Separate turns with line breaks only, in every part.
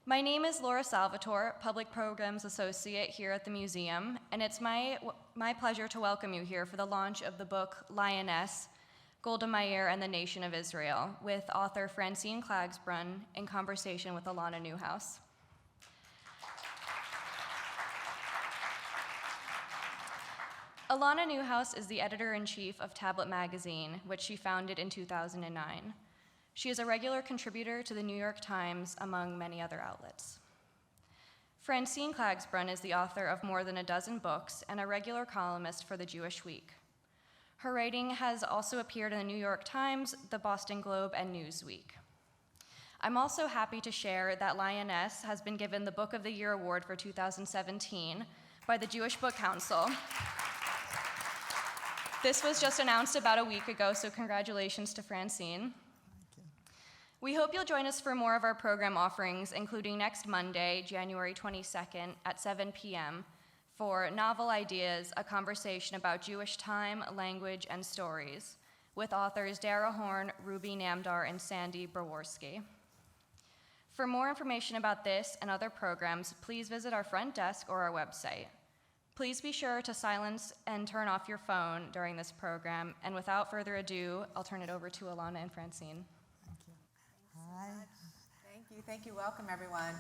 My name is Laura Salvatore, Public Programs Associate here at the museum, and it's my pleasure to welcome you here for the launch of the book Lioness, Golda Meir and the Nation of Israel, with author Francine Klagsbrun in conversation with Alana Newhouse. Alana Newhouse is the editor-in-chief of Tablet magazine, which she founded in 2009. She is a regular contributor to the New York Times, among many other outlets. Francine Klagsbrun is the author of more than a dozen books and a regular columnist for the Jewish Week. Her writing has also appeared in the New York Times, the Boston Globe, and Newsweek. I'm also happy to share that Lioness has been given the Book of the Year Award for 2017 by the Jewish Book Council. This was just announced about a week ago, so congratulations to Francine. We hope you'll join us for more of our program offerings, including next Monday, January 22nd at 7 p.m. for Novel Ideas, a conversation about Jewish time, language, and stories, with authors Dara Horn, Ruby Namdar, and Sandy Braworski. For more information about this and other programs, please visit our front desk or our website. Please be sure to silence and turn off your phone during this program, and without further ado, I'll turn it over to Alana and Francine.
Thank you. Welcome, everyone.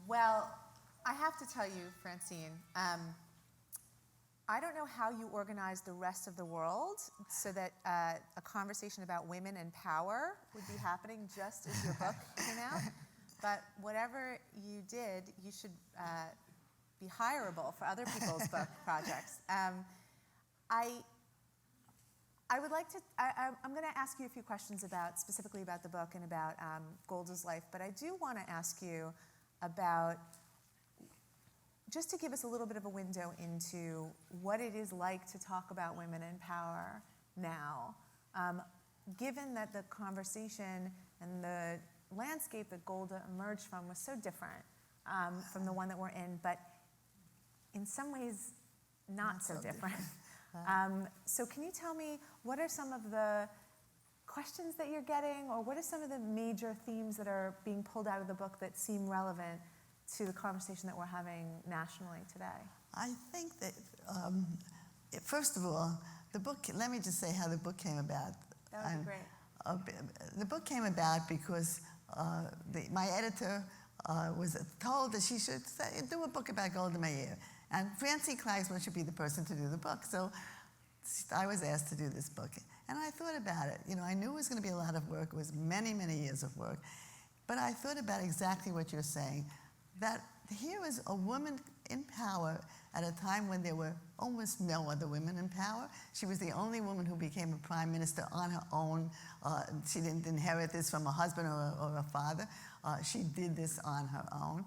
Well, I have to tell you, Francine, I don't know how you organized the rest of the world so that a conversation about women and power would be happening just as your book came out. But whatever you did, you should be hireable for other people's book projects. I would like to, I'm going to ask you a few questions specifically about the book and about Golda's life, but I do want to ask you about, just to give us a little bit of a window into what it is like to talk about women in power now, given that the conversation and the landscape that Golda emerged from was so different from the one that we're in, but in some ways not so different. So can you tell me, what are some of the questions that you're getting, or what are some of the major themes that are being pulled out of the book that seem relevant to the conversation that we're having nationally today?
I think that, first of all, the book, let me just say how the book came about.
That would be great.
The book came about because my editor was told that she should do a book about Golda Meir. And Francine Klagsbrun should be the person to do the book. So I was asked to do this book. And I thought about it. You know, I knew it was going to be a lot of work. It was many, many years of work. But I thought about exactly what you're saying, that here is a woman in power at a time when there were almost no other women in power. She was the only woman who became a prime minister on her own. She didn't inherit this from a husband or a father. She did this on her own.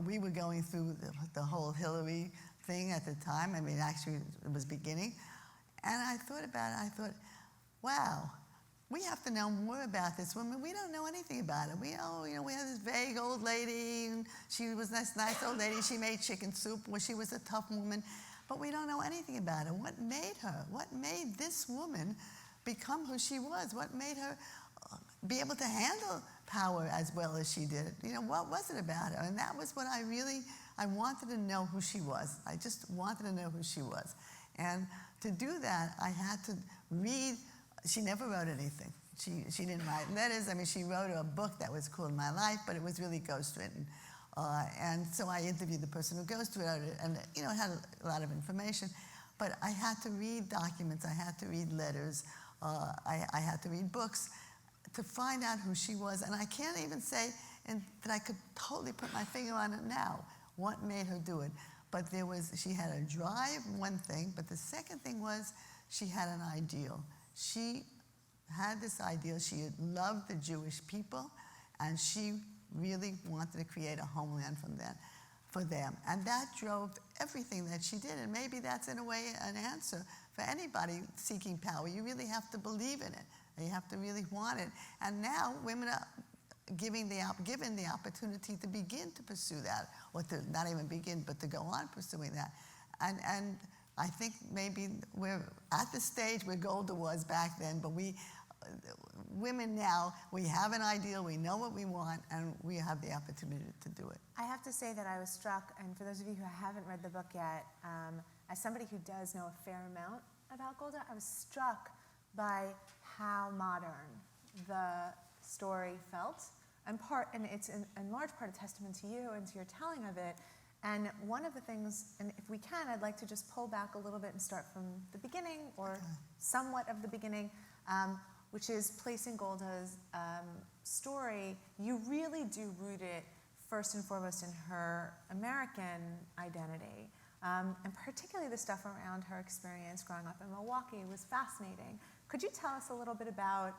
We were going through the whole Hillary thing at the time. I mean, actually, it was beginning. And I thought about it. I thought, wow, we have to know more about this woman. We don't know anything about her. We have this vague old lady, and she was this nice old lady. She made chicken soup, where she was a tough woman. But we don't know anything about her. What made her? What made this woman become who she was? What made her be able to handle power as well as she did? You know, what was it about her? And that was what I wanted to know who she was. I just wanted to know who she was. And to do that, I had to read. She never wrote anything. She didn't write letters. I mean, she wrote a book that was called My Life, but it was really ghostwritten. And so I interviewed the person who ghostwrote it, and you know, it had a lot of information. But I had to read documents. I had to read letters. I had to read books to find out who she was. And I can't even say that I could totally put my finger on it now, what made her do it. But she had a drive, one thing, but the second thing was she had an ideal. She had this ideal. She had loved the Jewish people, and she really wanted to create a homeland for them. And that drove everything that she did. And maybe that's, in a way, an answer for anybody seeking power. You really have to believe in it. You have to really want it. And now women are given the opportunity to begin to pursue that, or to not even begin, but to go on pursuing that. And I think maybe we're at the stage where Golda was back then, but women now, we have an ideal, we know what we want, and we have the opportunity to do it.
I have to say that I was struck, and for those of you who haven't read the book yet, as somebody who does know a fair amount about Golda, I was struck by how modern the story felt, and it's in large part a testament to you and to your telling of it. And one of the things, and if we can, I'd like to just pull back a little bit and start from the beginning, or somewhat of the beginning, which is placing Golda's story. You really do root it first and foremost in her American identity. And particularly the stuff around her experience growing up in Milwaukee was fascinating. Could you tell us a little bit about,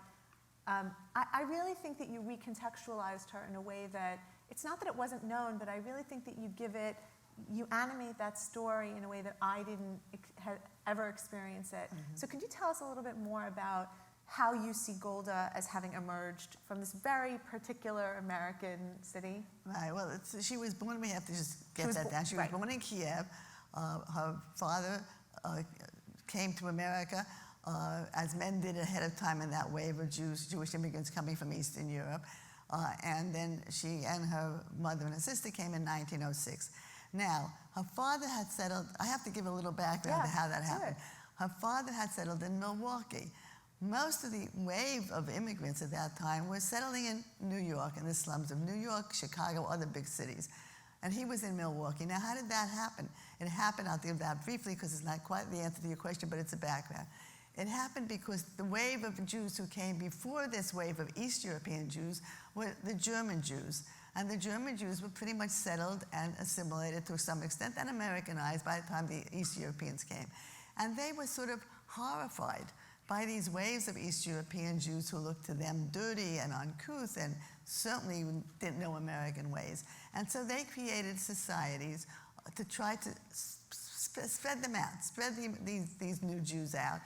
I really think that you recontextualized her in a way that, it's not that it wasn't known, but I really think that you animate that story in a way that I didn't ever experience it. Mm-hmm. So could you tell us a little bit more about how you see Golda as having emerged from this very particular American city?
Right, well, she was born, we have to just get that down. She was born in Kiev. Her father came to America as men did ahead of time in that wave of Jewish immigrants coming from Eastern Europe. And then she and her mother and her sister came in 1906. Now, her father had settled, I have to give a little background to how that happened. Her father had settled in Milwaukee. Most of the wave of immigrants at that time were settling in New York, in the slums of New York, Chicago, other big cities. And he was in Milwaukee. Now, how did that happen? It happened, I'll give that briefly because it's not quite the answer to your question, but it's a background. It happened because the wave of Jews who came before this wave of East European Jews were the German Jews. And the German Jews were pretty much settled and assimilated to some extent and Americanized by the time the East Europeans came. And they were sort of horrified by these waves of East European Jews who looked to them dirty and uncouth and certainly didn't know American ways. And so they created societies to try to spread them out, spread these new Jews out.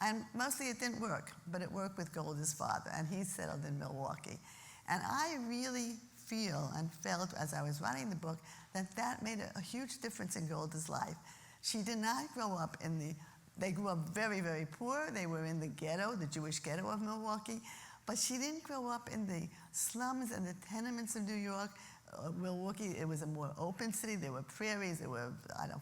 And mostly it didn't work, but it worked with Golda's father, and he settled in Milwaukee. And I really feel and felt as I was writing the book that made a huge difference in Golda's life. She did not grow up they grew up very, very poor. They were in the ghetto, the Jewish ghetto of Milwaukee, but she didn't grow up in the slums and the tenements of New York. Milwaukee, it was a more open city. There were prairies, there were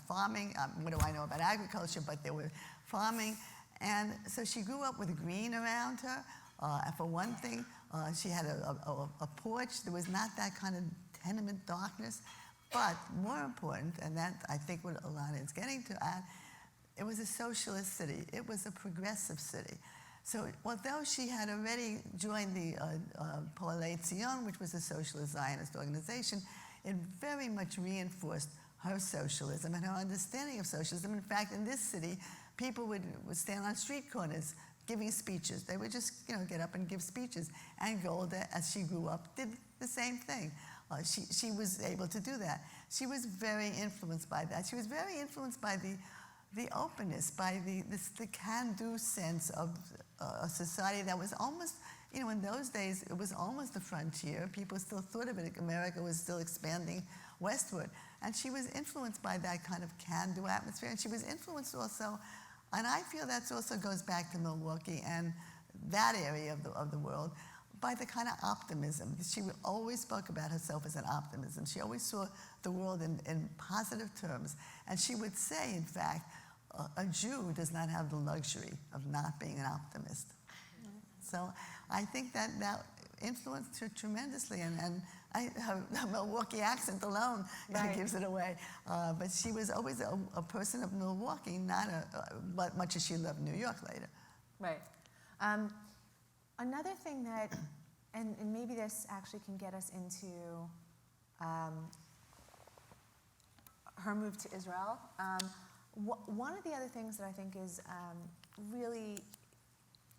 farming. What do I know about agriculture, but there were farming. And so she grew up with green around her. For one thing, she had a porch. There was not that kind of tenement darkness. But more important, and that I think what Alana is getting to add, it was a socialist city. It was a progressive city. So although she had already joined the Poalei Zion, which was a socialist Zionist organization, it very much reinforced her socialism and her understanding of socialism. In fact, in this city, people would stand on street corners giving speeches. They would just, get up and give speeches. And Golda, as she grew up, did the same thing. She was able to do that. She was very influenced by that. She was very influenced by the openness, by the can-do sense of a society that was almost, in those days, it was almost the frontier. People still thought of it. America was still expanding westward. And she was influenced by that kind of can-do atmosphere. And she was influenced also, and I feel that also goes back to Milwaukee and that area of the world, by the kind of optimism. She always spoke about herself as an optimism. She always saw the world in positive terms. And she would say, in fact, a Jew does not have the luxury of not being an optimist. Mm-hmm. So I think that influenced her tremendously. And her Milwaukee accent alone gives it away. But she was always a person of Milwaukee, not but much as she loved New York later.
Right. Another thing that, and maybe this actually can get us into her move to Israel. One of the other things that I think is really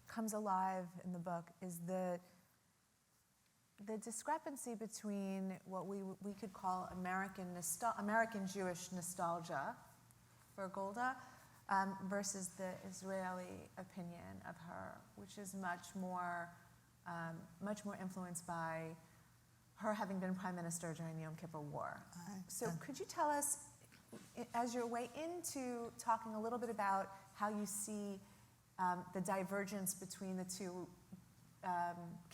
comes alive in the book is the discrepancy between what we could call American Jewish nostalgia for Golda versus the Israeli opinion of her, which is much more influenced by her having been prime minister during the Yom Kippur War. So could you tell us, as your way into talking a little bit about how you see the divergence between the two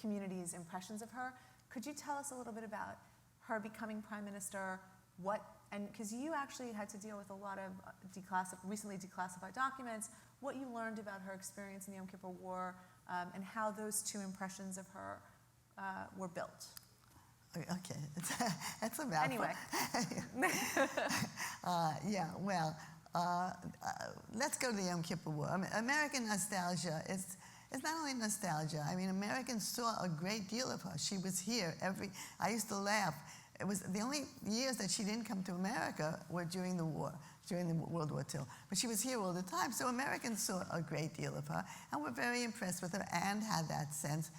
community's impressions of her. Could you tell us a little bit about her becoming prime minister? And because you actually had to deal with a lot of recently declassified documents, what you learned about her experience in the Yom Kippur War, and how those two impressions of her were built.
Okay, that's a mouthful.
Anyway.
Let's go to the Yom Kippur War. I mean, American nostalgia is not only nostalgia. I mean, Americans saw a great deal of her. She was here I used to laugh. It was the only years that she didn't come to America were during the war, during the World War II. But she was here all the time, so Americans saw a great deal of her and were very impressed with her and had that sense,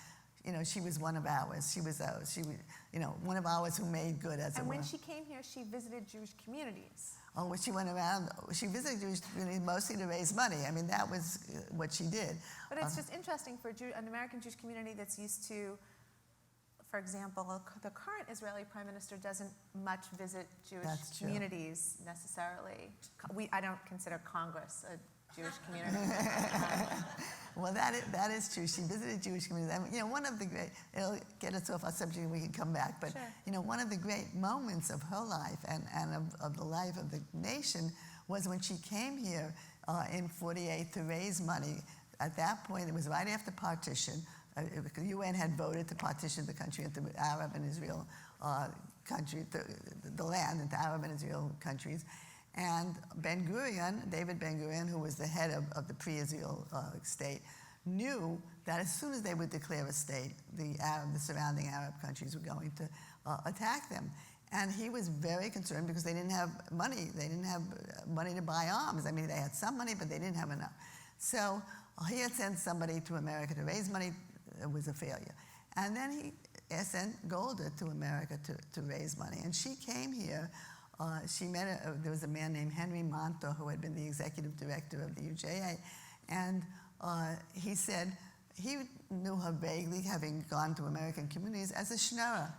she was one of ours. She was one of ours who made good, as it were.
And when she came here, she visited Jewish communities.
Oh, when she went around, she visited Jewish communities mostly to raise money. I mean, that was what she did.
But it's just interesting for an American Jewish community that's used to, for example, the current Israeli prime minister doesn't much visit Jewish communities necessarily. I don't consider Congress a Jewish community.
Well, that is true. She visited Jewish communities. And, one of the great, it'll get us off our subject and we can come back, but
sure.
One of the great moments of her life and of the life of the nation was when she came here in 1948 to raise money. At that point, it was right after partition. The UN had voted to partition the country into Arab and Israel country, the land into Arab and Israel countries. And David Ben-Gurion, who was the head of the pre-Israel state, knew that as soon as they would declare a state, the surrounding Arab countries were going to attack them. And he was very concerned because they didn't have money. They didn't have money to buy arms. I mean, they had some money, but they didn't have enough. So he had sent somebody to America to raise money. It was a failure. And then he sent Golda to America to raise money. And she came here. She met there was a man named Henry Monto who had been the executive director of the UJA. And he said he knew her vaguely, having gone to American communities, as a schnorrer.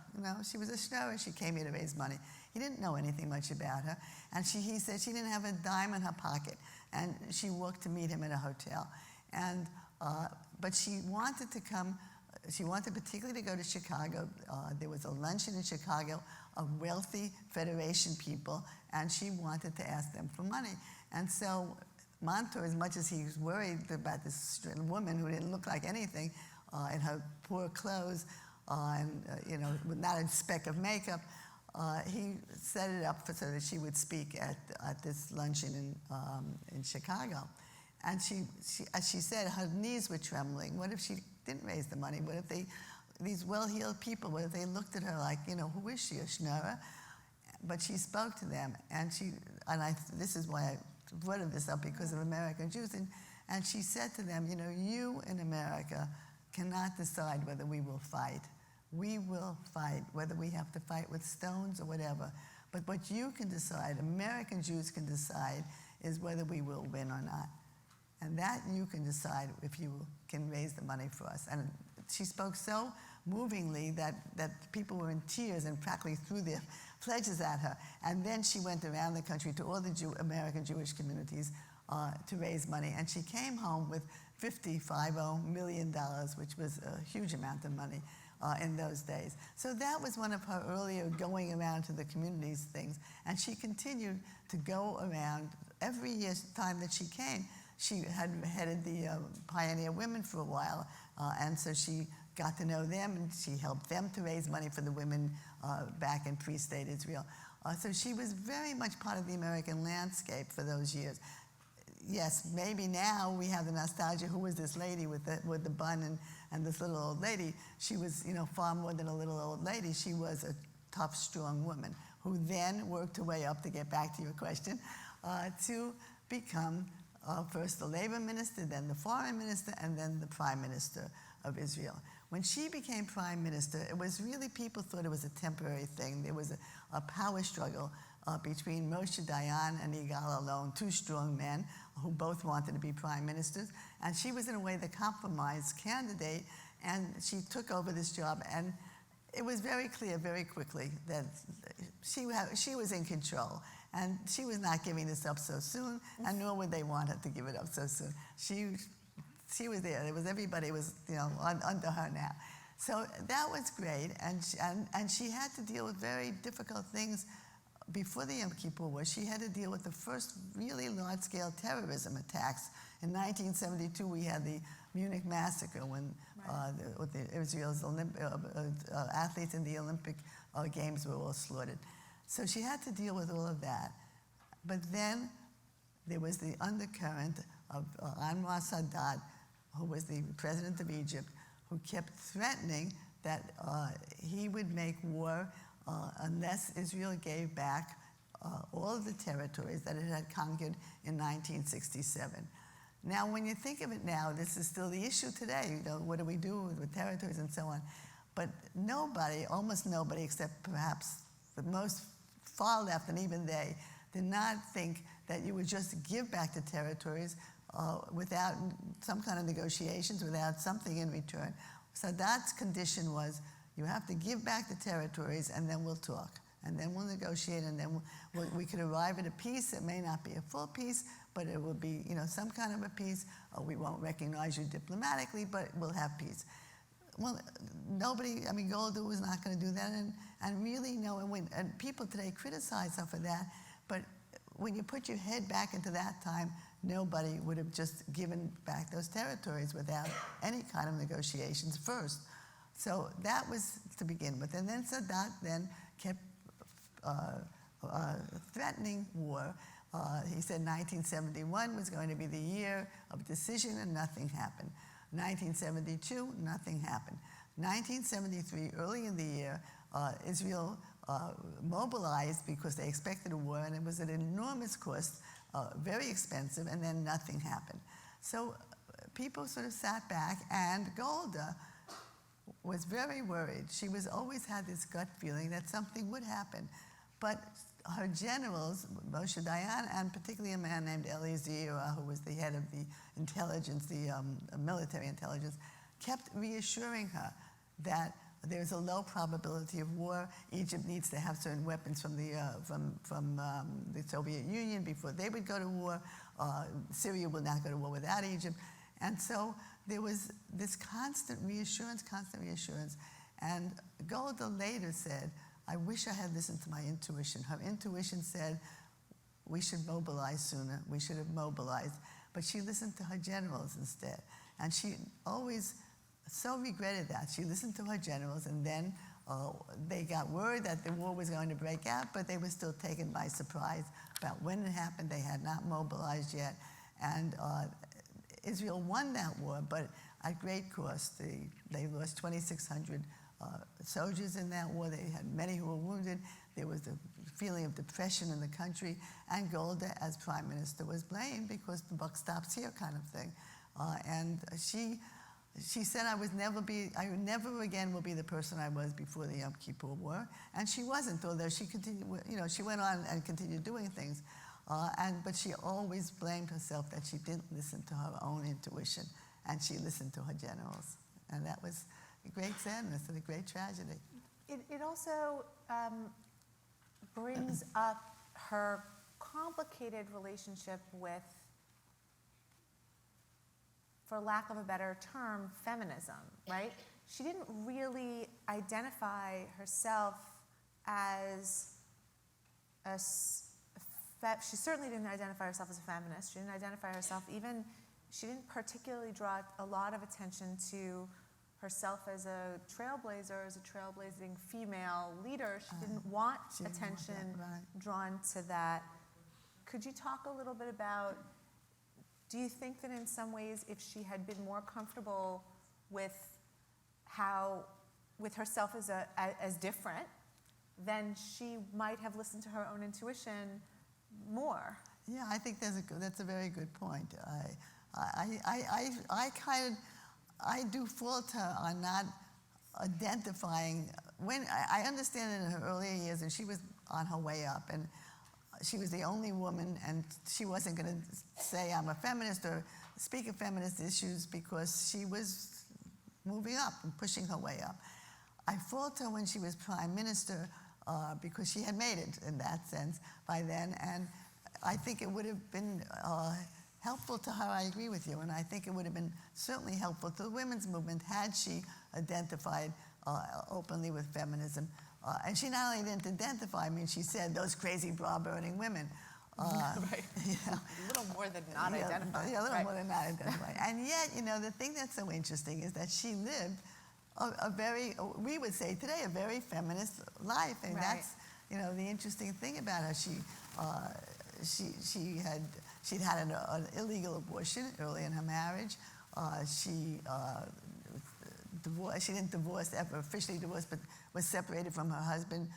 She was a schnorrer. She came here to raise money. He didn't know anything much about her. And he said she didn't have a dime in her pocket. And she walked to meet him at a hotel. And but she wanted to come. She wanted particularly to go to Chicago. There was a luncheon in Chicago of wealthy Federation people, and she wanted to ask them for money. And so Monto, as much as he was worried about this woman who didn't look like anything in her poor clothes and with not a speck of makeup, he set it up so that she would speak at this luncheon in Chicago. And as she said, her knees were trembling. What if she didn't raise the money? What if these well-heeled people, what if they looked at her like, who is she, a schnorrer? But she spoke to them, this is why I brought this up, because of American Jews, and she said to them, you in America cannot decide whether we will fight. We will fight, whether we have to fight with stones or whatever. But what you can decide, American Jews can decide, is whether we will win or not. And that you can decide if you can raise the money for us. And she spoke so movingly that people were in tears and practically threw their pledges at her. And then she went around the country to all the American Jewish communities to raise money. And she came home with $50 million, which was a huge amount of money in those days. So that was one of her earlier going around to the communities things. And she continued to go around every year time that she came. She had headed the Pioneer Women for a while, and so she got to know them, and she helped them to raise money for the women back in pre-state Israel. So she was very much part of the American landscape for those years. Yes, maybe now we have the nostalgia, who was this lady with the bun and this little old lady? She was, far more than a little old lady. She was a tough, strong woman who then worked her way up, to get back to your question, to become first the labor minister, then the foreign minister, and then the prime minister of Israel. When she became prime minister, it was really, people thought it was a temporary thing. There was a power struggle between Moshe Dayan and Yigal Allon, two strong men who both wanted to be prime ministers. And she was, in a way, the compromise candidate, and she took over this job. And it was very clear very quickly that she was in control. And she was not giving this up so soon, and nor would they want her to give it up so soon. She she was there. There was everybody was under her now. So that was great, and she had to deal with very difficult things before the Yom Kippur War. She had to deal with the first really large-scale terrorism attacks. In 1972, we had the Munich massacre when Israel's athletes in the Olympic Games were all slaughtered. So she had to deal with all of that. But then there was the undercurrent of Anwar Sadat, who was the president of Egypt, who kept threatening that he would make war unless Israel gave back all of the territories that it had conquered in 1967. Now, when you think of it now, this is still the issue today. What do we do with territories and so on? But nobody, almost nobody, except perhaps the most far left, and even they, did not think that you would just give back the territories without some kind of negotiations, without something in return. Sadat's condition was, you have to give back the territories, and then we'll talk, and then we'll negotiate, and then we could arrive at a peace. It may not be a full peace, but it will be, some kind of a peace. We won't recognize you diplomatically, but we'll have peace. Well, Golda was not going to do that, and really, and people today criticize her for that, but when you put your head back into that time, nobody would have just given back those territories without any kind of negotiations first. So that was to begin with. And then Sadat then kept threatening war. He said 1971 was going to be the year of decision, and nothing happened. 1972, nothing happened. 1973, early in the year, Israel mobilized because they expected a war, and it was at enormous cost, very expensive, and then nothing happened. So people sort of sat back, and Golda was very worried. She always had this gut feeling that something would happen. But her generals, Moshe Dayan, and particularly a man named Eli Zira, who was the head of the intelligence, the military intelligence, kept reassuring her that there's a low probability of war. Egypt needs to have certain weapons from the Soviet Union before they would go to war. Syria will not go to war without Egypt. And so there was this constant reassurance. And Golda later said, I wish I had listened to my intuition. Her intuition said, we should mobilize sooner. We should have mobilized. But she listened to her generals instead. And she always so regretted that. She listened to her generals, and then they got word that the war was going to break out, but they were still taken by surprise about when it happened. They had not mobilized yet. And Israel won that war, but at great cost. They lost 2,600 soldiers in that war. They had many who were wounded. There was a feeling of depression in the country, and Golda, as prime minister, was blamed because the buck stops here kind of thing. And she said, I never again will be the person I was before the Yom Kippur War. And she wasn't, although she continued, she went on and continued doing things. But she always blamed herself that she didn't listen to her own intuition, and she listened to her generals. And that was a great sadness and a great tragedy.
It also brings up her complicated relationship with, for lack of a better term, feminism, right? She didn't really identify herself as she certainly didn't identify herself as a feminist. She didn't identify herself she didn't particularly draw a lot of attention to herself as a trailblazing female leader. She didn't want attention drawn to that. Could you talk a little bit about, do you think that in some ways, if she had been more comfortable with herself as different, then she might have listened to her own intuition more?
Yeah, I think that's a very good point. I do fault her on not identifying. When I understand in her earlier years, and she was on her way up, and she was the only woman, and she wasn't going to say I'm a feminist or speak of feminist issues because she was moving up and pushing her way up. I fault her when she was prime minister because she had made it in that sense by then, and I think it would have been helpful to her, I agree with you, and I think it would have been certainly helpful to the women's movement had she identified openly with feminism. And she not only didn't identify, I mean, she said those crazy bra-burning women.
Right.
You know,
A little more than not identified.
Yeah, a little
Right.
more than not identified. And yet, you know, the thing that's so interesting is that she lived a very, we would say today, a very feminist life. And
Right.
that's, you know, the interesting thing about her. She'd had an illegal abortion early in her marriage. She didn't divorce, ever officially divorced, but was separated from her husband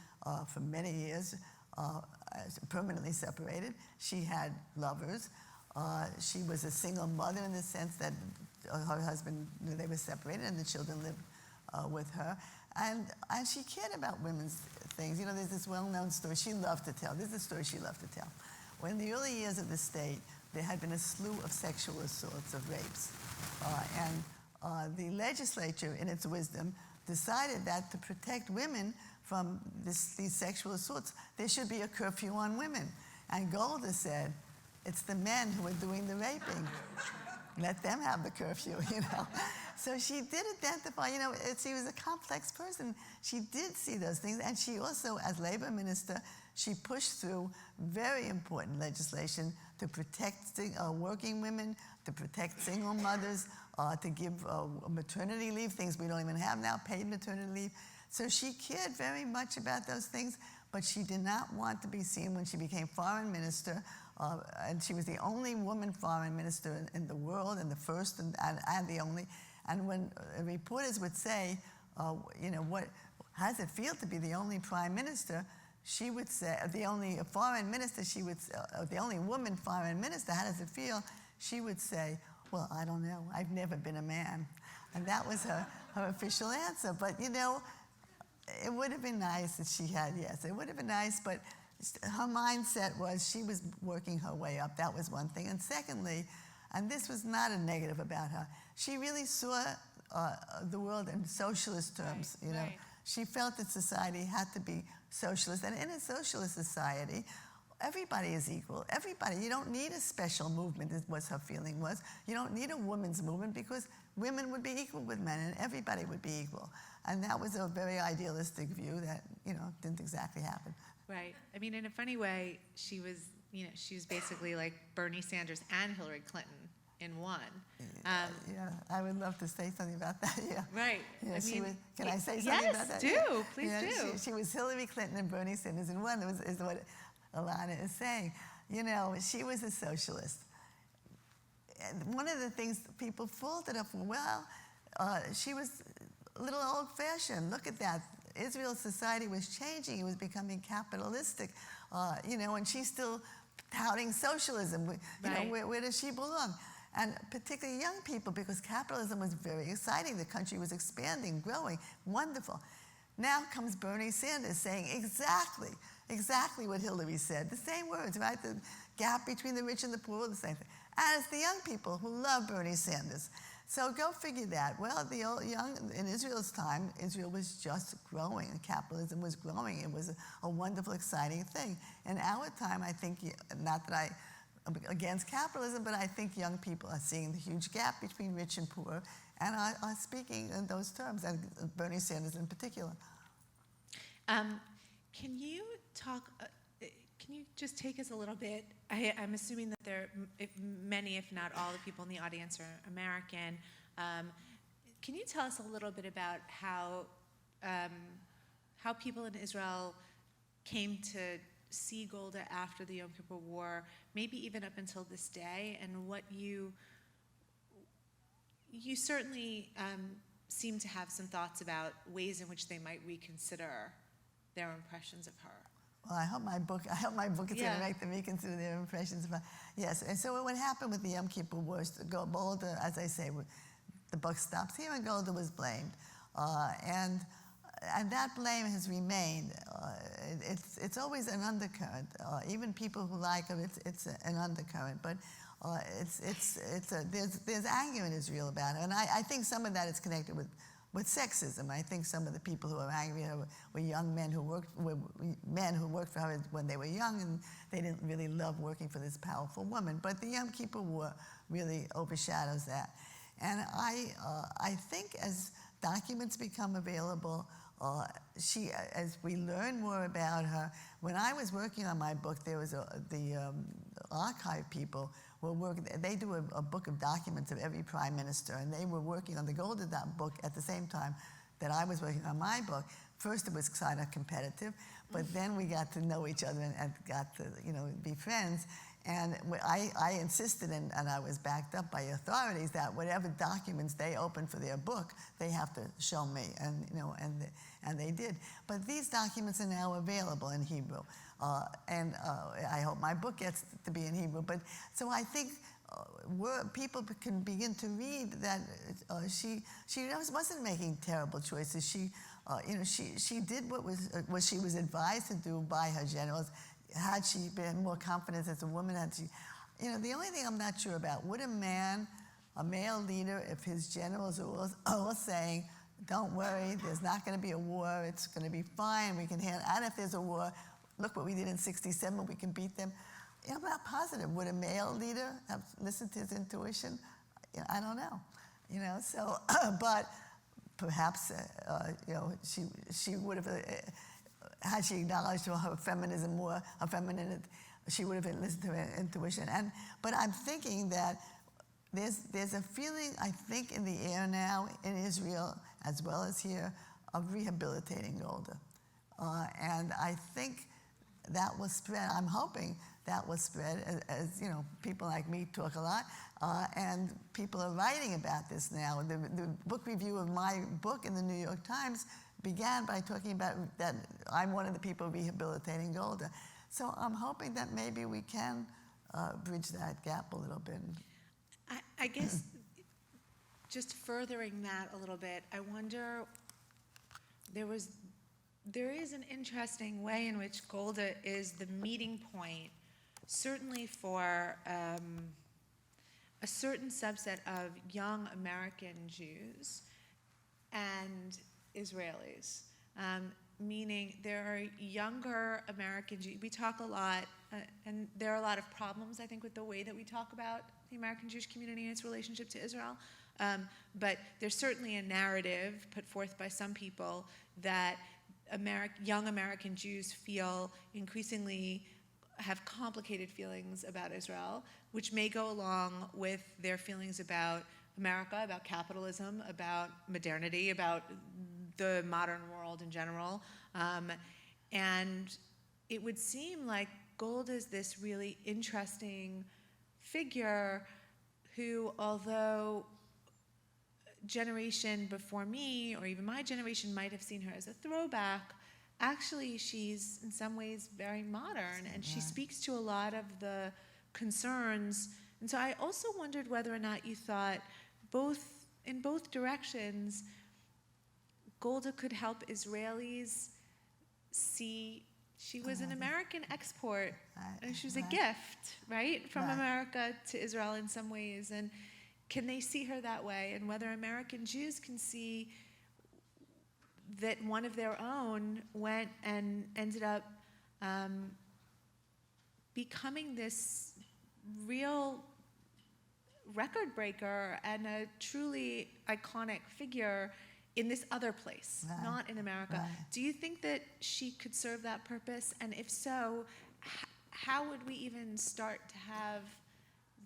for many years, permanently separated. She had lovers. She was a single mother in the sense that her husband knew they were separated and the children lived with her. And she cared about women's things. You know, there's this well-known story she loved to tell. This is a story she loved to tell. When in the early years of the state, there had been a slew of sexual assaults, of rapes. The legislature, in its wisdom, decided that to protect women from these sexual assaults, there should be a curfew on women. And Golda said, it's the men who are doing the raping. Let them have the curfew, you know. So she did identify, you know, she was a complex person. She did see those things, and she also, as labor minister, she pushed through very important legislation to protect working women, to protect single mothers, to give maternity leave, things we don't even have now, paid maternity leave. So she cared very much about those things, but she did not want to be seen when she became foreign minister, and she was the only woman foreign minister in the world, and the first and the only. And when reporters would say, you know, how does it feel to be the only prime minister? She would say, the only foreign minister, she would, the only woman foreign minister, how does it feel? She would say, well, I don't know, I've never been a man. And that was her official answer. But, you know, it would have been nice if she had, yes, it would have been nice, but her mindset was she was working her way up. That was one thing. And secondly, and this was not a negative about her, she really saw the world in socialist terms, you know.
Right.
She felt that society had to be socialist. And in a socialist society, everybody is equal. Everybody. You don't need a special movement, is what her feeling was. You don't need a women's movement because women would be equal with men and everybody would be equal. And that was a very idealistic view that, you know, didn't exactly happen.
Right. I mean, in a funny way, she was, you know, she was basically like Bernie Sanders and Hillary Clinton in one.
Yeah, I would love to say something about that, yeah.
Right.
Yeah,
I
she
mean,
was, can I say something about that?
Yes, do.
Yeah.
Please
Yeah,
do.
She was Hillary Clinton and Bernie Sanders in one, is what Alana is saying. You know, she was a socialist. And one of the things people faulted her for, well, she was a little old-fashioned. Look at that. Israel's society was changing. It was becoming capitalistic, you know, and she's still touting socialism. You know, where does she belong? And particularly young people, because capitalism was very exciting. The country was expanding, growing, wonderful. Now comes Bernie Sanders saying exactly what Hillary said. The same words, right? The gap between the rich and the poor, the same thing. And it's the young people who love Bernie Sanders. So go figure that. Well, in Israel's time, Israel was just growing, and capitalism was growing. It was a wonderful, exciting thing. In our time, I think, not that I'm against capitalism, but I think young people are seeing the huge gap between rich and poor and are speaking in those terms, and Bernie Sanders in particular.
Can you talk, can you just take us a little bit, I'm assuming that many, if not all, the people in the audience are American. Can you tell us a little bit about how people in Israel came to see Golda after the Yom Kippur War, maybe even up until this day, and what you certainly seem to have some thoughts about ways in which they might reconsider their impressions of her.
Well, I hope my book is going to make them reconsider their impressions of her. Yes, and so what happened with the Yom Kippur War is Golda, as I say, the buck stops here, and Golda was blamed. And that blame has remained. It's always an undercurrent. Even people who like her, it's an undercurrent. But there's anger in Israel about her, and I think some of that is connected with with sexism. I think some of the people who were angry at her were young men who worked for her when they were young, and they didn't really love working for this powerful woman. But the Yom Kippur War really overshadows that. And I think as documents become available, as we learn more about her, when I was working on my book, there was the archive people they do a book of documents of every prime minister, and they were working on the Golda book at the same time that I was working on my book. First, it was kind of competitive, but then we got to know each other and got to, be friends. And I insisted, and I was backed up by authorities, that whatever documents they opened for their book, they have to show me, and they did. But these documents are now available in Hebrew, and I hope my book gets to be in Hebrew. But so I think people can begin to read that she wasn't making terrible choices. She did what she was advised to do by her generals. Had she been more confident as a woman, the only thing I'm not sure about, would a male leader, if his generals are all saying, don't worry, there's not going to be a war, it's going to be fine, we can handle, and if there's a war, look what we did in '67, we can beat them. I'm not positive. Would a male leader have listened to his intuition? I don't know. So, but perhaps, she would have, had she acknowledged her feminism more, she would have listened to her intuition. But I'm thinking that there's a feeling, I think, in the air now in Israel, as well as here, of rehabilitating Golda. And I think that will spread. I'm hoping that will spread as people like me talk a lot, and people are writing about this now. The book review of my book in the New York Times began by talking about that I'm one of the people rehabilitating Golda. So I'm hoping that maybe we can bridge that gap a little bit.
I guess just furthering that a little bit, I wonder, there is an interesting way in which Golda is the meeting point, certainly for a certain subset of young American Jews and Israelis, meaning there are younger American Jews. We talk a lot, and there are a lot of problems, I think, with the way that we talk about the American Jewish community and its relationship to Israel. But there's certainly a narrative put forth by some people that young American Jews feel increasingly have complicated feelings about Israel, which may go along with their feelings about America, about capitalism, about modernity, about the modern world in general. And it would seem like Golda is this really interesting figure who, although generation before me, or even my generation, might have seen her as a throwback, actually she's in some ways very modern, and she speaks to a lot of the concerns. And so I also wondered whether or not you thought in both directions, Golda could help Israelis see she was an American export, and she was a gift, right, from America to Israel in some ways. And can they see her that way? And whether American Jews can see that one of their own went and ended up becoming this real record breaker and a truly iconic figure in this other place, not in America. Right. Do you think that she could serve that purpose? And if so, how would we even start to have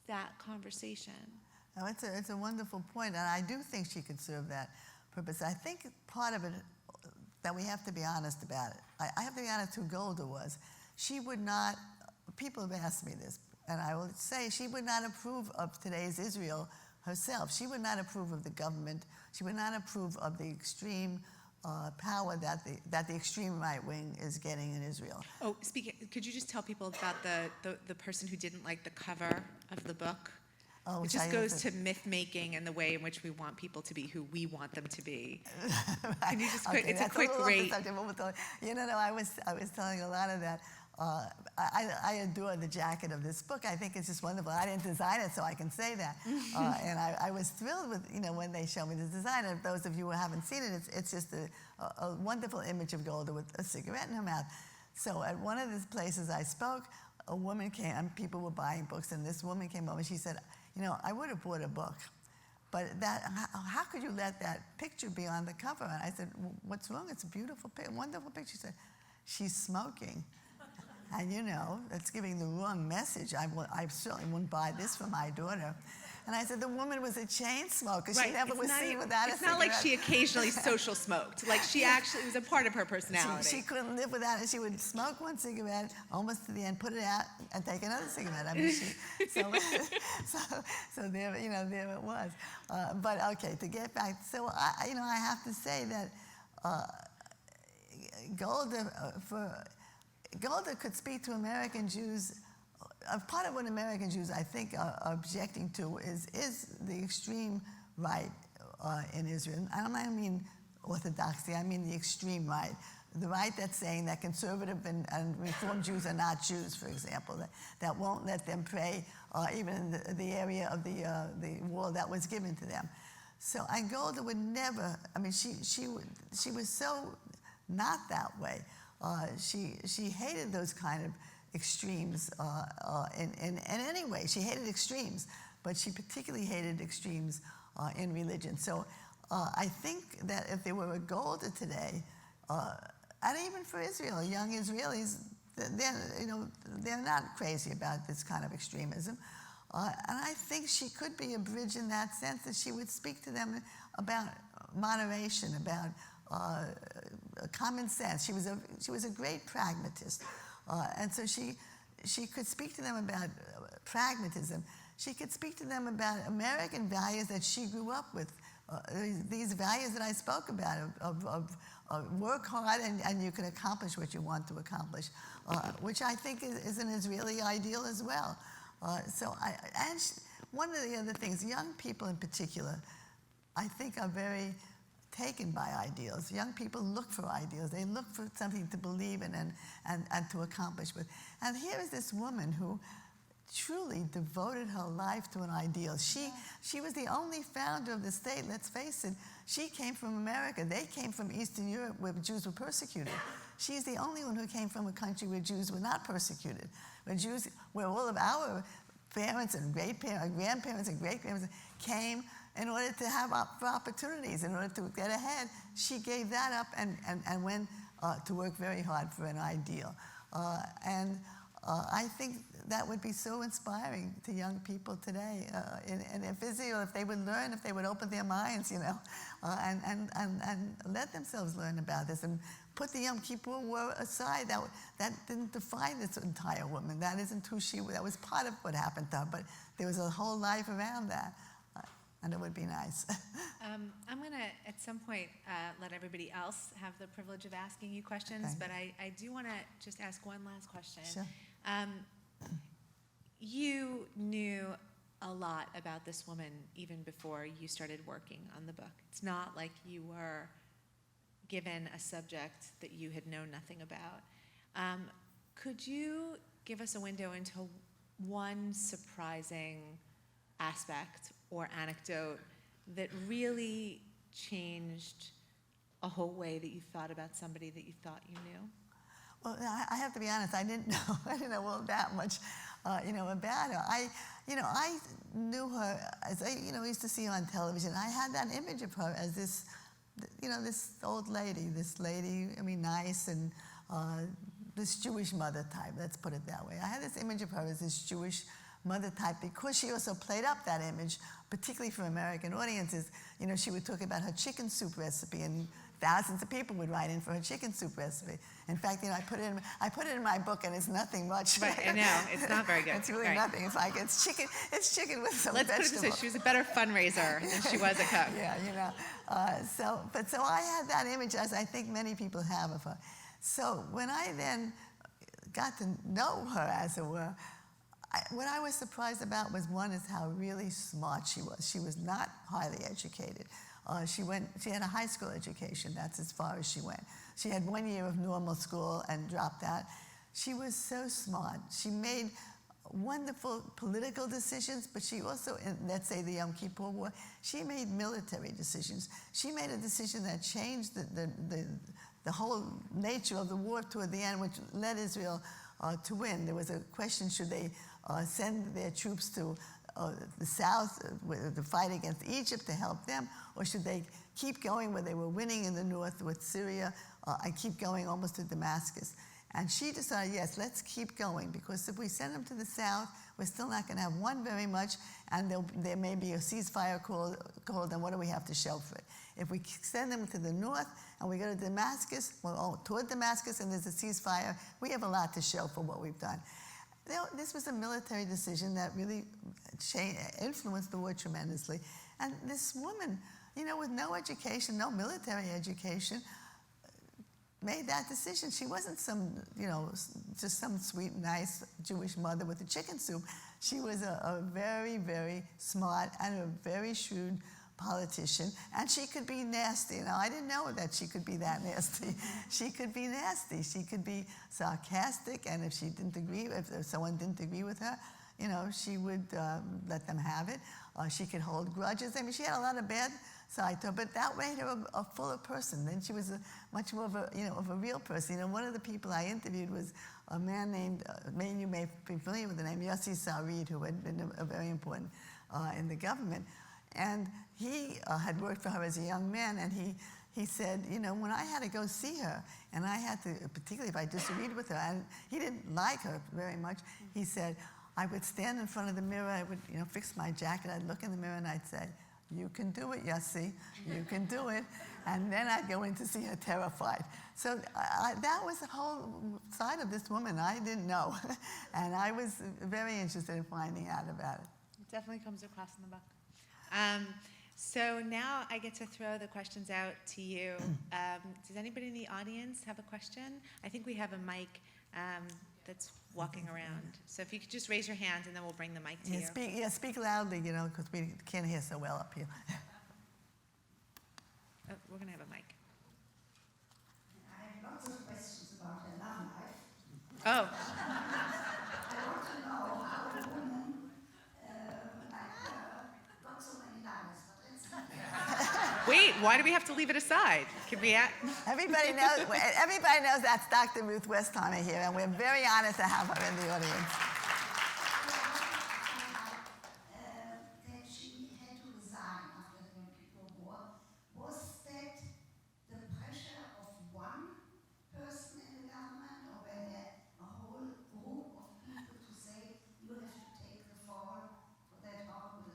that conversation?
Oh, it's a wonderful point, and I do think she could serve that purpose. I think part of it, that we have to be honest about it. I have to be honest who Golda was. She would not, people have asked me this, and I will say she would not approve of today's Israel herself. She would not approve of the government. She would not approve of the extreme power that the extreme right wing is getting in Israel.
Oh, could you just tell people about the person who didn't like the cover of the book?
Oh,
it just goes to myth making and the way in which we want people to be who we want them to be. Right. Can you just it's a quick rate.
I was telling a lot of that. I adore the jacket of this book. I think it's just wonderful. I didn't design it, so I can say that. And I was thrilled with, when they showed me the design. And those of you who haven't seen it, it's just a wonderful image of Golda with a cigarette in her mouth. So at one of the places I spoke, a woman came, and people were buying books, and this woman came over, and she said, I would have bought a book, but how could you let that picture be on the cover? And I said, what's wrong? It's a beautiful, wonderful picture. She said, she's smoking. And that's giving the wrong message. I certainly wouldn't buy this for my daughter. And I said, the woman was a chain smoker. She never was seen without a cigarette.
It's not like she occasionally social smoked. Like she actually, it was a part of her personality.
She couldn't live without it. She would smoke one cigarette almost to the end, put it out, and take another cigarette. I mean, so there, there it was. But okay, to get back, so I have to say that Golda could speak to American Jews. Part of what American Jews, I think, are objecting to is the extreme right in Israel. I don't mean orthodoxy, I mean the extreme right. The right that's saying that conservative and Reform Jews are not Jews, for example, that won't let them pray even in the area of the wall that was given to them. So Golda would never, she was so not that way. She hated those kind of extremes in any way. She hated extremes, but she particularly hated extremes in religion. So I think that if there were a Golda today, and even for Israel, young Israelis, they're not crazy about this kind of extremism. And I think she could be a bridge in that sense, that she would speak to them about moderation, about common sense. She was a great pragmatist. And so she could speak to them about pragmatism. She could speak to them about American values that she grew up with. These values that I spoke about of work hard and you can accomplish what you want to accomplish, which I think is an Israeli ideal as well. One of the other things, young people in particular, I think are very taken by ideals. Young people look for ideals. They look for something to believe in and to accomplish with. And here is this woman who truly devoted her life to an ideal. She was the only founder of the state, let's face it. She came from America. They came from Eastern Europe where Jews were persecuted. She's the only one who came from a country where Jews were not persecuted, where all of our parents and grandparents and great-grandparents came in order to have opportunities, in order to get ahead. She gave that up and went to work very hard for an ideal. I think that would be so inspiring to young people today. And if Israel, if they would learn, if they would open their minds, and let themselves learn about this and put the Yom Kippur war aside. That didn't define this entire woman. That isn't who she was. That was part of what happened to her, but there was a whole life around that. And it would be nice.
I'm going to, at some point, let everybody else have the privilege of asking you questions,
Okay.
but I do want to just ask one last question.
Sure.
You knew a lot about this woman even before you started working on the book. It's not like you were given a subject that you had known nothing about. Could you give us a window into one surprising aspect or anecdote that really changed a whole way that you thought about somebody that you thought you knew?
Well, I have to be honest. I didn't know all that much, about her. I knew her as I used to see her on television. I had that image of her as this, this old lady. This lady, nice and this Jewish mother type. Let's put it that way. I had this image of her as this Jewish mother type because she also played up that image, particularly for American audiences. She would talk about her chicken soup recipe, and thousands of people would write in for her chicken soup recipe. In fact, I put it in my book, and it's nothing much.
Right, I know, it's not very good.
It's really
right.
nothing. It's like it's chicken with some
Let's
vegetables.
put it this way: she was a better fundraiser than she was a cook.
Yeah, So I had that image, as I think many people have of her. So when I then got to know her, as it were, what I was surprised about was, one, is how really smart she was. She was not highly educated. She had a high school education. That's as far as she went. She had 1 year of normal school and dropped out. She was so smart. She made wonderful political decisions, but she also, let's say the Yom Kippur War, she made military decisions. She made a decision that changed the whole nature of the war toward the end, which led Israel to win. There was a question, should they send their troops to the south to fight against Egypt to help them, or should they keep going where they were winning in the north with Syria and keep going almost to Damascus? And she decided, yes, let's keep going, because if we send them to the south, we're still not going to have won very much, and there may be a ceasefire called, and what do we have to show for it? If we send them to the north and we go to Damascus, toward Damascus, and there's a ceasefire, we have a lot to show for what we've done. This was a military decision that really influenced the war tremendously. And this woman, with no education, no military education, made that decision. She wasn't just some sweet, nice Jewish mother with a chicken soup. She was a very, very smart and a very shrewd politician, and she could be nasty. Now, I didn't know that she could be that nasty. She could be nasty. She could be sarcastic, and if someone didn't agree with her, she would let them have it. She could hold grudges. I mean, she had a lot of bad side to her, but that made her a fuller person. Then she was much more of a real person. One of the people I interviewed was a man named, you may be familiar with the name, Yossi Sarid, who had been very important in the government. And he had worked for her as a young man, and he said, when I had to go see her, and I had to, particularly if I disagreed with her, and he didn't like her very much, he said, I would stand in front of the mirror, I would fix my jacket, I'd look in the mirror and I'd say, you can do it, Yossi, you can do it. And then I'd go in to see her terrified. So that was the whole side of this woman I didn't know. And I was very interested in finding out about it.
It definitely comes across in the book. So now I get to throw the questions out to you. Does anybody in the audience have a question? I think we have a mic that's walking around. So if you could just raise your hand and then we'll bring the mic to you.
Speak loudly, because we can't hear so well up here.
Oh, we're going to have a mic.
I have lots of questions about her love life.
Oh.
I want to know how a woman like her got so many lovers, but that's
Wait, why do we have to leave it aside? Can we
Everybody knows that's Dr. Ruth Westheimer here, and we're very honored to have her in the audience.
that she had to resign after the Yom Kippur War. Was that the pressure of one person in the government, or were there a whole group of people to say you have to take the fall for that horrible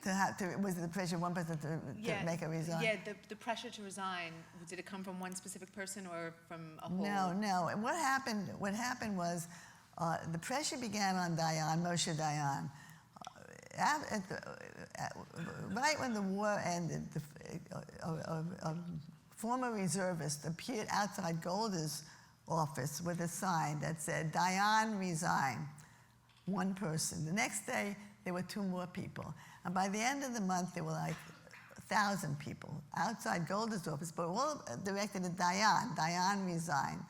happening?
Was it the pressure of one person to make her resign?
Yeah, the pressure to resign, did it come from one specific person or from a whole?
No. And what happened was the pressure began on Moshe Dayan. Right when the war ended, a former reservist appeared outside Golda's office with a sign that said, Dayan resign, one person. The next day, there were 2 more people. And by the end of the month, there were like 1,000 people outside Golda's office, but all directed at Dayan. Dayan resigned.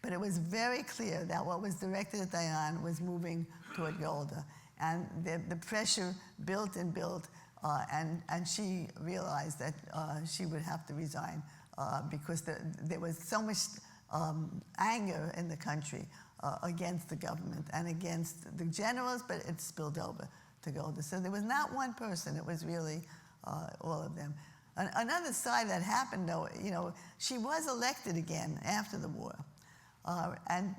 But it was very clear that what was directed at Dayan was moving toward Golda. And the pressure built and built, and she realized that she would have to resign because there was so much anger in the country against the government and against the generals, but it spilled over to Golda. So there was not one person, it was really all of them. Another side that happened, though, she was elected again after the war. And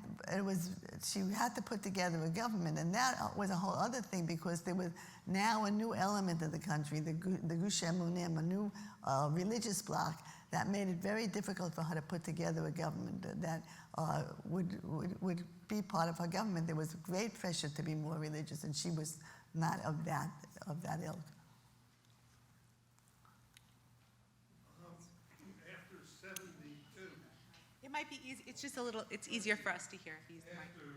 she had to put together a government, and that was a whole other thing because there was now a new element of the country, the Gush Emunim, a new religious bloc that made it very difficult for her to put together a government that would be part of her government. There was great pressure to be more religious, and she was not of that ilk.
After 72.
It might be easy. It's just it's easier for us to hear if he's the mic.
After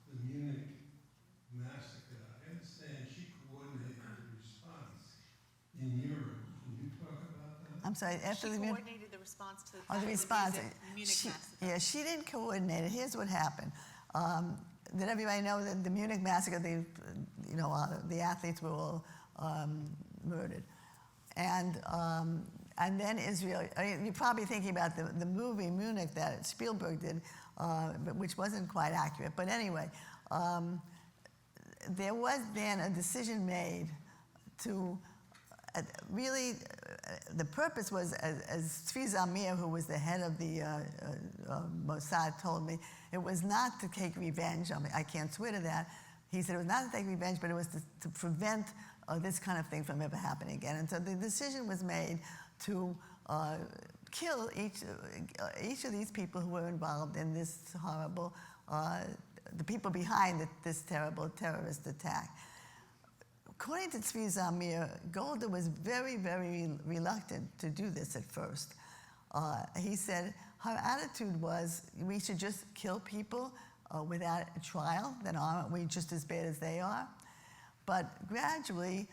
the Munich massacre, I understand she coordinated the response in Europe. Can you talk about that?
I'm sorry, after
She
the
coordinated the response to
the response.
Munich massacre.
Yeah, she didn't coordinate it. Here's what happened. did everybody know that the Munich massacre, the athletes were all murdered? And then Israel, you're probably thinking about the movie Munich that Spielberg did, but which wasn't quite accurate. But anyway, there was then a decision made to really, the purpose was, as Tzvi Zamir, who was the head of the Mossad, told me, it was not to take revenge. I mean, I can't swear to that. He said it was not to take revenge, but it was to prevent this kind of thing from ever happening again. And so the decision was made to kill each of these people who were involved in this horrible, the people behind this terrible terrorist attack. According to Tzvi Zamir, Golda was very, very reluctant to do this at first. He said her attitude was, we should just kill people without a trial, then aren't we just as bad as they are? But gradually,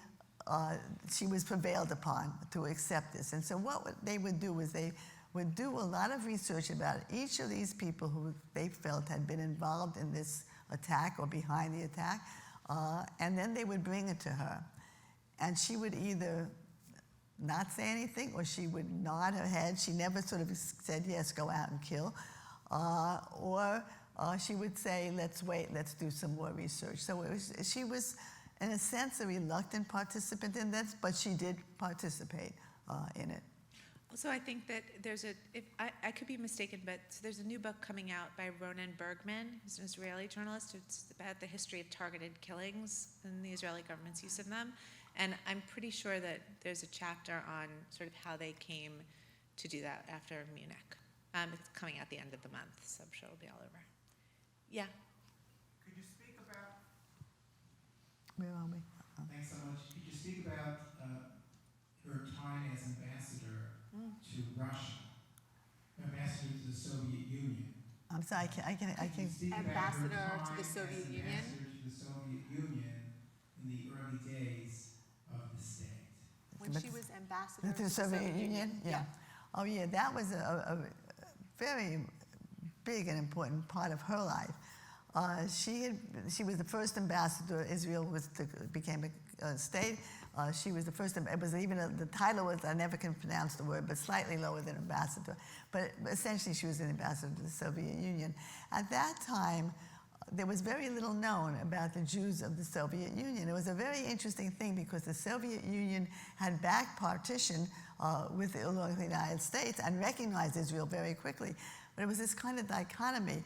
she was prevailed upon to accept this. And so what they would do is they would do a lot of research about each of these people who they felt had been involved in this attack or behind the attack, and then they would bring it to her. And she would either not say anything or she would nod her head. She never sort of said, yes, go out and kill. Or she would say, let's wait, let's do some more research. So she was, in a sense, a reluctant participant in this, but she did participate in it.
Also, I think that I could be mistaken, but there's a new book coming out by Ronen Bergman, who's an Israeli journalist. It's about the history of targeted killings and the Israeli government's use of them. And I'm pretty sure that there's a chapter on sort of how they came to do that after Munich. It's coming out the end of the month, so I'm sure it'll be all over. Yeah.
Could you speak about,
Where are we?
thanks so much, could you speak about her time as ambassador to Russia, ambassador to the Soviet Union?
I'm sorry, I can.
Could you speak about her
Ambassador
time
to the
as
Soviet Union?
ambassador to the Soviet Union in the early days of the state?
When she was ambassador
To the Soviet Union? Yeah. Oh, yeah, that was a very big and important part of her life. She was the first ambassador. Israel became a state. She was the first. It was even the title was, I never can pronounce the word, but slightly lower than ambassador. But essentially, she was an ambassador to the Soviet Union. At that time, there was very little known about the Jews of the Soviet Union. It was a very interesting thing because the Soviet Union had back partition along with the United States and recognized Israel very quickly. But it was this kind of dichotomy.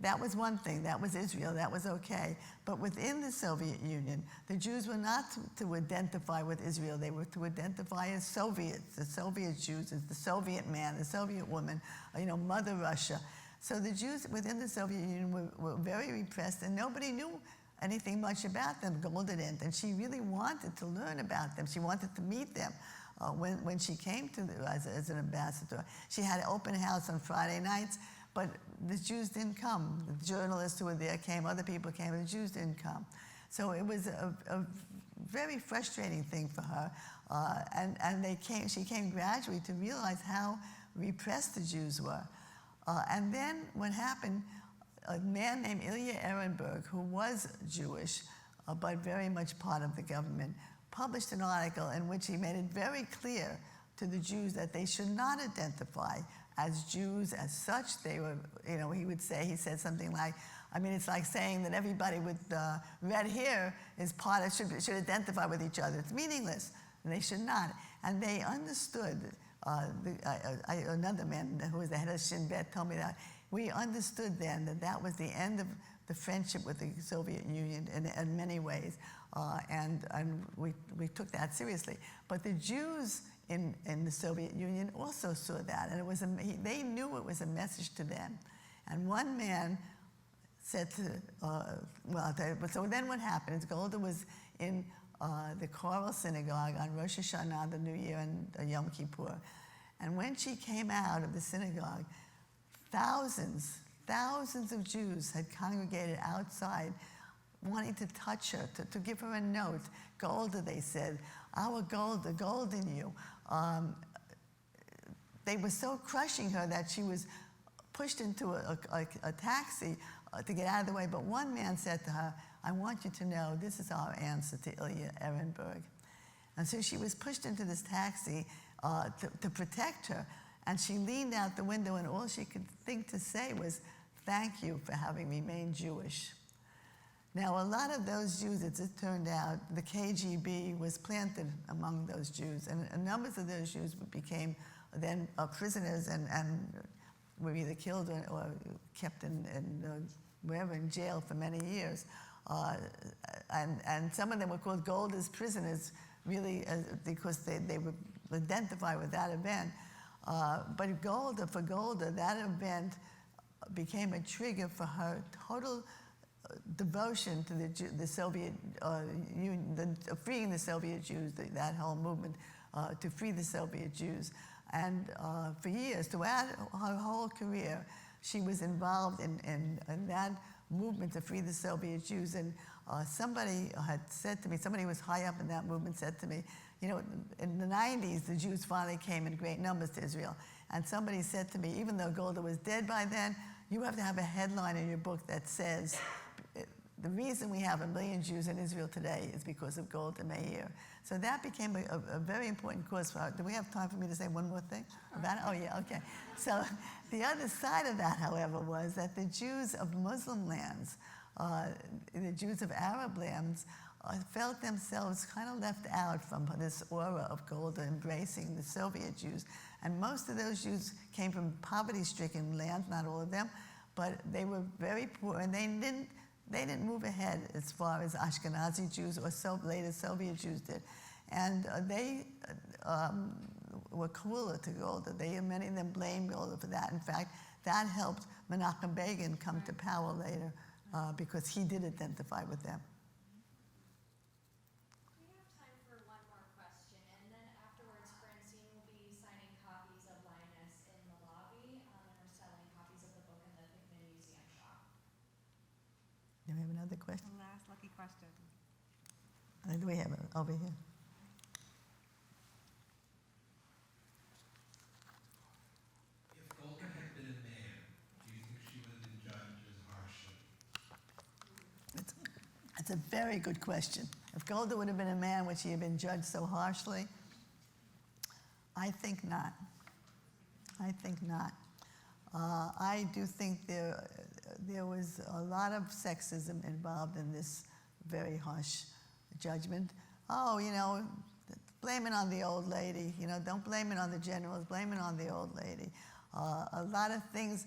That was one thing, that was Israel, that was okay. But within the Soviet Union, the Jews were not to identify with Israel, they were to identify as Soviets, the Soviet Jews, as the Soviet man, the Soviet woman, Mother Russia. So the Jews within the Soviet Union were very repressed and nobody knew anything much about them, Golda didn't, and she really wanted to learn about them. She wanted to meet them when she came to as an ambassador. She had an open house on Friday nights, but the Jews didn't come. The journalists who were there came, other people came, and the Jews didn't come. So it was a very frustrating thing for her. And she came gradually to realize how repressed the Jews were. And then what happened, a man named Ilya Ehrenberg, who was Jewish, but very much part of the government, published an article in which he made it very clear to the Jews that they should not identify as Jews as such. They were, he said something like, it's like saying that everybody with red hair is should identify with each other. It's meaningless, and they should not. And they understood, another man who was the head of Shin Bet told me that, we understood then that was the end of the friendship with the Soviet Union in many ways, and we took that seriously. But the Jews in the Soviet Union also saw that, and they knew it was a message to them. And one man said so then what happened is Golda was in the choral synagogue on Rosh Hashanah, the New Year, and Yom Kippur. And when she came out of the synagogue, thousands of Jews had congregated outside wanting to touch her, to give her a note. Golda, they said, our Golda, gold in you. They were so crushing her that she was pushed into a taxi to get out of the way, but one man said to her, "I want you to know this is our answer to Ilya Ehrenberg." And so she was pushed into this taxi to protect her, and she leaned out the window, and all she could think to say was, "Thank you for having remained Jewish." Now, a lot of those Jews, as it turned out, the KGB was planted among those Jews, and numbers of those Jews became then prisoners and were either killed or kept wherever in jail for many years. And some of them were called Golda's prisoners, really, because they were identified with that event. But for Golda, that event became a trigger for her total devotion to the Soviet Union, freeing the Soviet Jews, that whole movement to free the Soviet Jews. And for years, throughout her whole career, she was involved in that movement to free the Soviet Jews. And somebody had said to me, somebody who was high up in that movement said to me, you know, in the 90s, the Jews finally came in great numbers to Israel. And somebody said to me, even though Golda was dead by then, you have to have a headline in your book that says, the reason we have 1 million Jews in Israel today is because of Golda Meir. So that became a very important cause for her. Do we have time for me to say one more thing about it? Oh, yeah, okay. So the other side of that, however, was that the Jews of Muslim lands, the Jews of Arab lands, felt themselves kind of left out from this aura of Golda embracing the Soviet Jews. And most of those Jews came from poverty-stricken lands, not all of them, but they were very poor, and they didn't move ahead as far as Ashkenazi Jews or later Soviet Jews did. And they were crueler to Golda. Many of them blamed Golda for that. In fact, that helped Menachem Begin come to power later because he did identify with them.
We have time for one more question, and then afterwards, Francine will be signing copies of Lioness in the lobby, and we're selling copies of the book in the Hickman Museum shop.
Do we have another question?
Last lucky question.
Do we have it over here?
If Golda had been a man, do you think she would have been judged as harshly?
It's a very good question. If Golda would have been a man, would she have been judged so harshly? I think not. I think not. I do think there was a lot of sexism involved in this very harsh judgment. Oh, you know, blame it on the old lady. You know, don't blame it on the generals. Blame it on the old lady. A lot of things.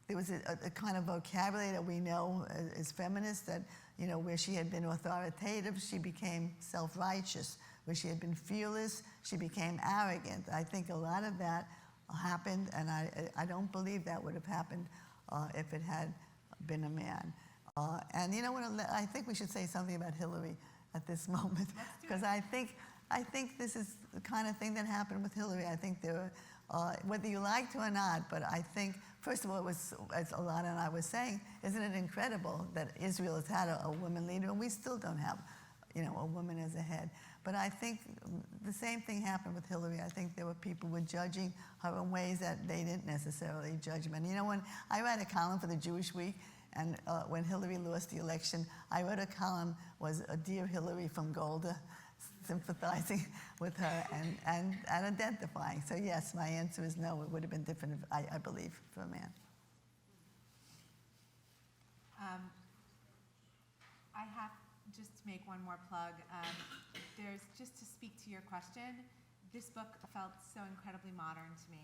There was a kind of vocabulary that we know as feminists that, you know, where she had been authoritative, she became self-righteous. Where she had been fearless, she became arrogant. I think a lot of that happened, and I don't believe that would have happened if it had been a man. And you know what? I think we should say something about Hillary at this moment, because I think this is the kind of thing that happened with Hillary. I think there were, whether you liked her or not, but I think, first of all, it was, as Alana and I were saying, isn't it incredible that Israel has had a woman leader, and we still don't have, you know, a woman as a head. But I think the same thing happened with Hillary. I think there were people who were judging her in ways that they didn't necessarily judge men. You know, when I write a column for the Jewish Week, and when Hillary lost the election, I wrote a column, was a Dear Hillary from Golda, sympathizing with her and identifying. So yes, my answer is no, it would have been different, I believe, for a man.
I have just to make one more plug. There's just to speak to your question. This book felt so incredibly modern to me,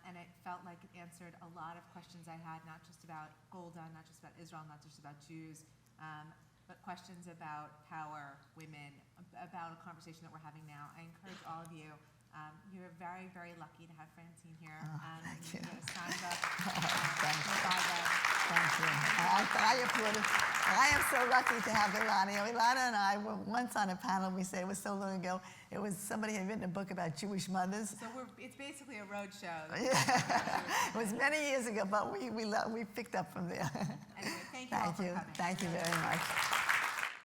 and it felt like it answered a lot of questions I had, not just about Golda, not just about Israel, not just about Jews, but questions about power, women, about a conversation that we're having now. I encourage all of you. You're very, very lucky to have Francine here.
Thank you.
Signed up.
Thank you.
Golda.
Thank you. I applaud it. I am so lucky to have Ilana. Ilana and I were once on a panel, we say it was so long ago. It was somebody had written a book about Jewish mothers.
So it's basically a road show.
It was many years ago, but we picked up from there.
Anyway, thank you all for coming.
Thank you very much.